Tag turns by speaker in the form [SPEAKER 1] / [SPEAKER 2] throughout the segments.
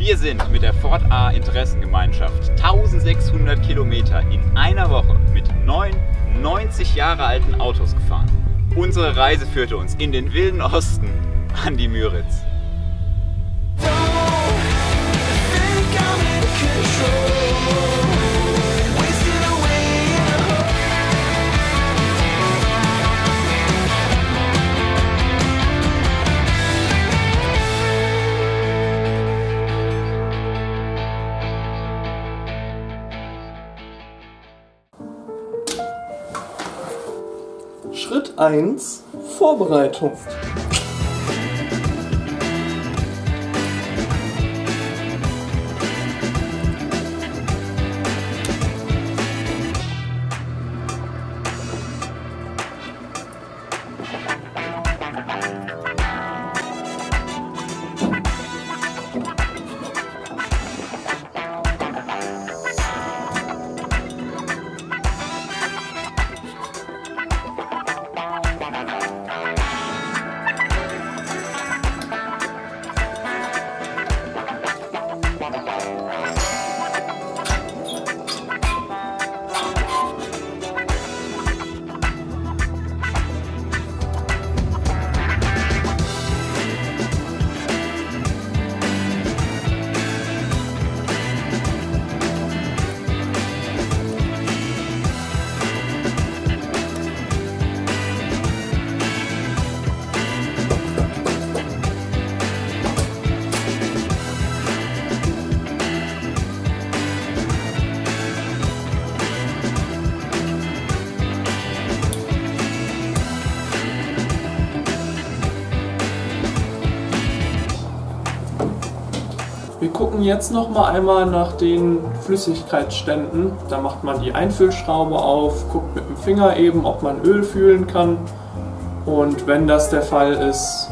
[SPEAKER 1] Wir sind mit der Ford A Interessengemeinschaft 1600 Kilometer in einer Woche mit 90 Jahre alten Autos gefahren. Unsere Reise führte uns in den wilden Osten an die Müritz.
[SPEAKER 2] Schritt 1: Vorbereitung. Wir gucken jetzt noch mal einmal nach den Flüssigkeitsständen. Da macht man die Einfüllschraube auf, guckt mit dem Finger eben, ob man Öl fühlen kann. Und wenn das der Fall ist,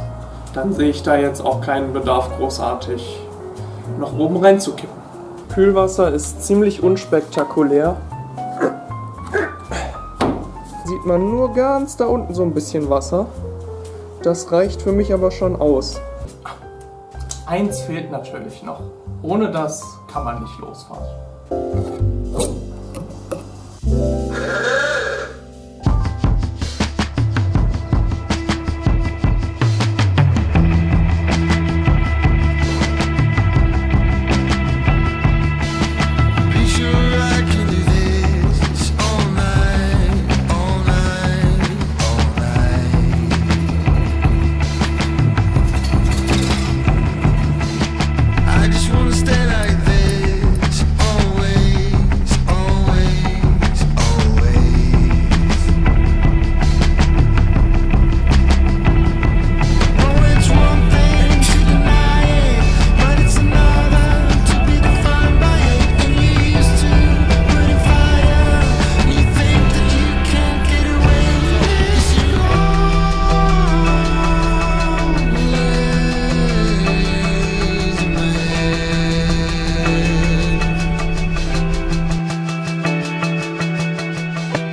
[SPEAKER 2] dann sehe ich da jetzt auch keinen Bedarf großartig noch oben reinzukippen. Kühlwasser ist ziemlich unspektakulär. Sieht man nur ganz da unten so ein bisschen Wasser. Das reicht für mich aber schon aus. Eins fehlt natürlich noch. Ohne das kann man nicht losfahren.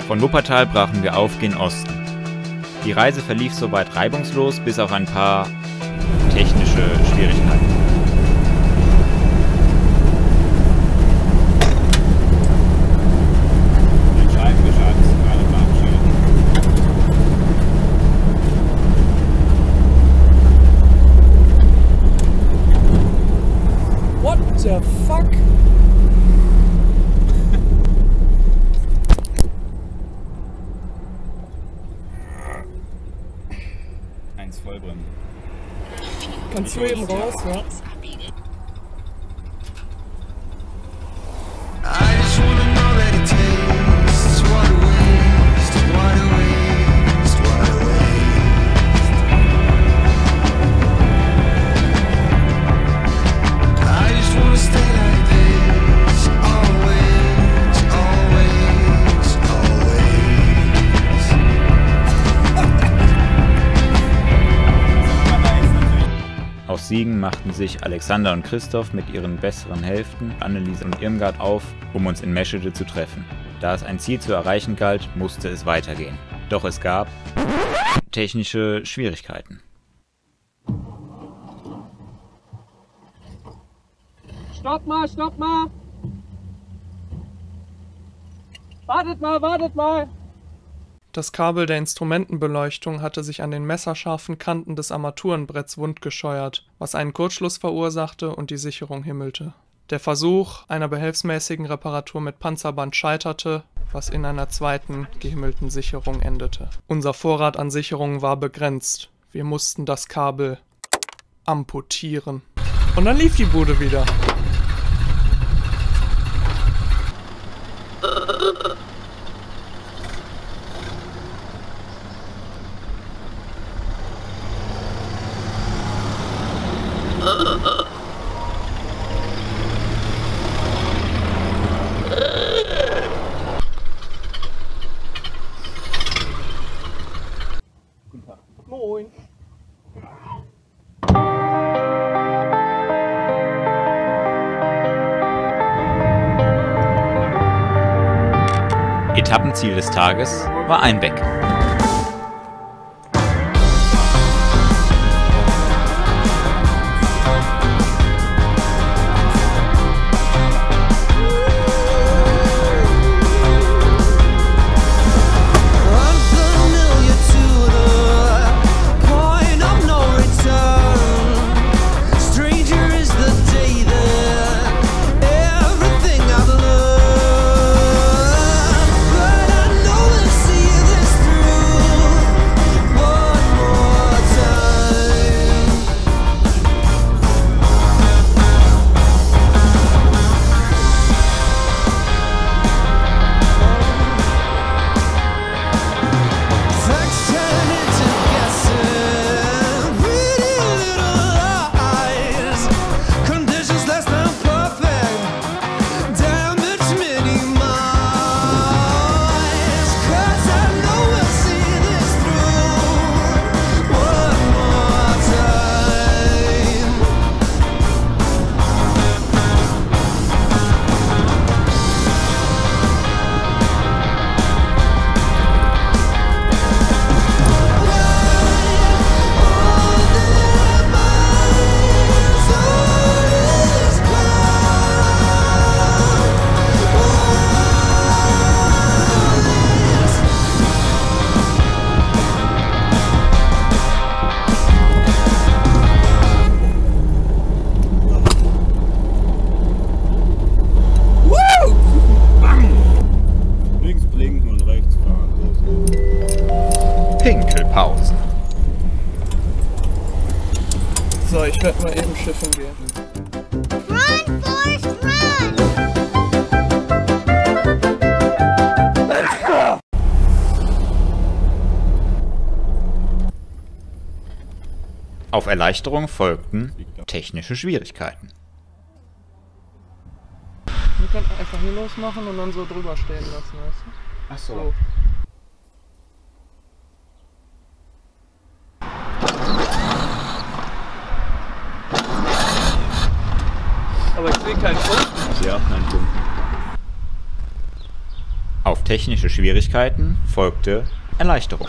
[SPEAKER 1] Von Wuppertal brachen wir auf gen Osten. Die Reise verlief soweit reibungslos, bis auf ein paar technische Schwierigkeiten.
[SPEAKER 2] What the fuck?
[SPEAKER 1] Vollbrennen.
[SPEAKER 2] Kannst du eben raus, ja?
[SPEAKER 1] Aus Siegen machten sich Alexander und Christoph mit ihren besseren Hälften, Anneliese und Irmgard, auf, um uns in Meschede zu treffen. Da es ein Ziel zu erreichen galt, musste es weitergehen. Doch es gab technische Schwierigkeiten.
[SPEAKER 2] Stopp mal, stopp mal! Wartet mal, wartet mal! Das Kabel der Instrumentenbeleuchtung hatte sich an den messerscharfen Kanten des Armaturenbretts wundgescheuert, was einen Kurzschluss verursachte und die Sicherung himmelte. Der Versuch einer behelfsmäßigen Reparatur mit Panzerband scheiterte, was in einer zweiten gehimmelten Sicherung endete. Unser Vorrat an Sicherungen war begrenzt. Wir mussten das Kabel amputieren. Und dann lief die Bude wieder. Moin.
[SPEAKER 1] Etappenziel des Tages war Einbeck. Pinkelpausen.
[SPEAKER 2] So, ich werde mal eben schiffen gehen.
[SPEAKER 3] Run, Forrest, run!
[SPEAKER 1] Auf Erleichterung folgten technische Schwierigkeiten.
[SPEAKER 2] Wir können einfach hier losmachen und dann so drüber stehen lassen, weißt du?
[SPEAKER 1] Ach so.
[SPEAKER 2] So. Aber ich sehe keinen Funken.
[SPEAKER 1] Ja, kein Funken. Auf technische Schwierigkeiten folgte Erleichterung.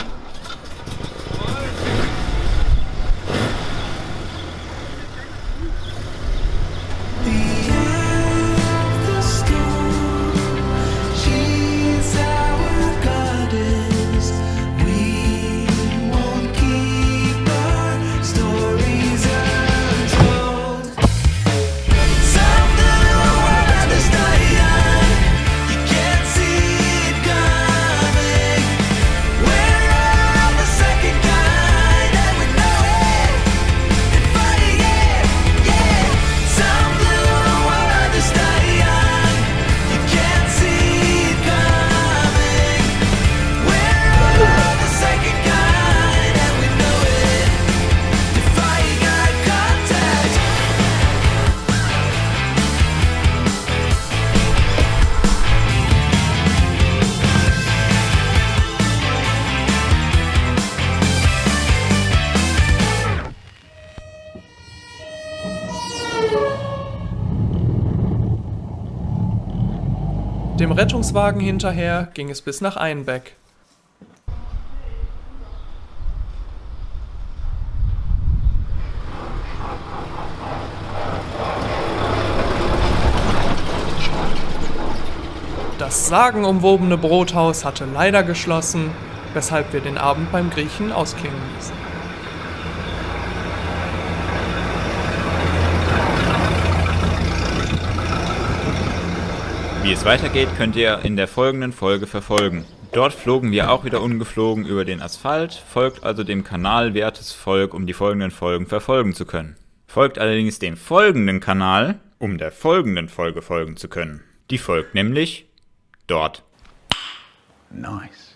[SPEAKER 2] Dem Rettungswagen hinterher ging es bis nach Einbeck. Das sagenumwobene Brothaus hatte leider geschlossen, weshalb wir den Abend beim Griechen ausklingen ließen.
[SPEAKER 1] Wie es weitergeht, könnt ihr in der folgenden Folge verfolgen. Dort flogen wir auch wieder ungeflogen über den Asphalt, folgt also dem Kanal Wertes Volk, um die folgenden Folgen verfolgen zu können. Folgt allerdings dem folgenden Kanal, um der folgenden Folge folgen zu können. Die folgt nämlich dort.
[SPEAKER 4] Nice.